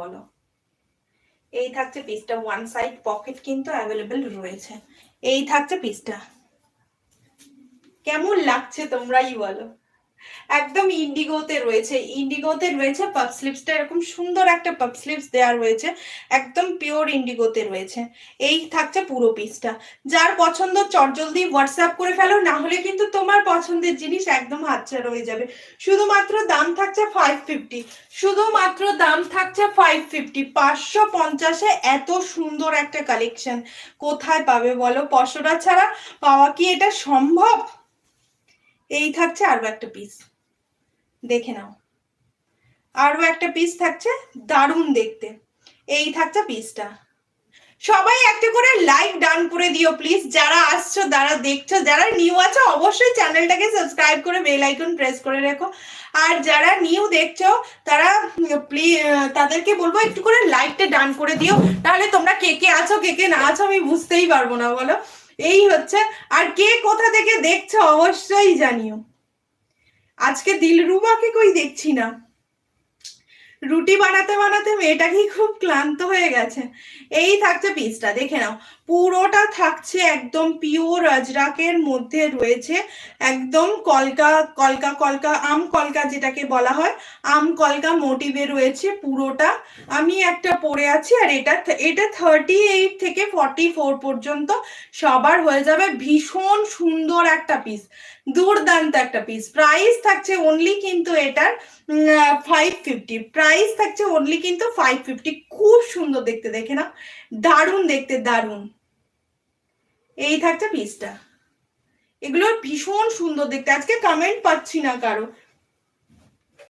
বলো। এই থাকছে পিসটা, ওয়ান সাইড পকেট কিন্তু অ্যাভেলেবেল রয়েছে। এই থাকছে পিসটা, কেমন লাগছে তোমরাই বলো। একদম ইন্ডিগোতে রয়েছে, ইন্ডিগোতে রয়েছে। পাপ স্লিভসটা এরকম সুন্দর একটা পাপ স্লিভস দেওয়া রয়েছে, একদম পিওর ইন্ডিগোতে রয়েছে। এই থাকছে পুরো পিসটা। যার পছন্দ চটজলদি হোয়াটসঅ্যাপ করে ফেলো, না হলে কিন্তু তোমার পছন্দের জিনিস একদম হাতছাড়া হয়ে যাবে। শুধুমাত্র দাম থাকছে 550, শুধুমাত্র দাম থাকছে 550। 550-এ এত সুন্দর একটা কালেকশন কোথায় পাবে বলো? পশরা ছাড়া পাওয়া কি এটা সম্ভব? এই থাকছে আরো একটা পিস, দেখে নাও। আরো একটা পিস থাকছে, দারুণ দেখতে। এই থাকছে পিসটা। সবাই একটা করে লাইক ডান করে দিও প্লিজ, যারা আসছো, যারা দেখছো, যারা নিউ আছো অবশ্যই চ্যানেলটাকে সাবস্ক্রাইব করে বেল আইকন প্রেস করে রেখো। আর যারা নিউ দেখছো তারা প্লিজ, তাদেরকে বলবো একটু করে লাইকটা ডান করে দিও, তাহলে তোমরা কে কে আছো কে কে না আছো আমি বুঝতেই পারবো না বলো। এই হচ্ছে। আর কে কোথা থেকে দেখছো অবশ্যই জানিও। আজকে দিলরুবাকে কই দেখছি না। রুটি বানাতে বানাতে মেয়েটাকেই খুব ক্লান্ত হয়ে গেছে। এই থাকছে পিসটা, দেখে নাও। পুরোটা থাকছে একদম পিওর আজরাকের মধ্যে রয়েছে, একদম কলকা কলকা কলকা আম কলকা যেটাকে বলা হয়, আম কলকা মোটিভে রয়েছে পুরোটা। আমি একটা পরে আছি, আর এটা এটা 38 থেকে 44 পর্যন্ত সবার হয়ে যাবে। ভীষণ সুন্দর একটা পিস, দুর্দান্ত একটা পিস। প্রাইস থাকছে অনলি কিন্তু এটার 550, প্রাইস থাকছে অনলি কিন্তু 550। খুব সুন্দর দেখতে, দেখে না, দারুণ দেখতে, দারুণ। এই থাকছে পিসটা, এগুলো ভীষণ সুন্দর দেখতে। আজকে কমেন্ট পাচ্ছি না কারো,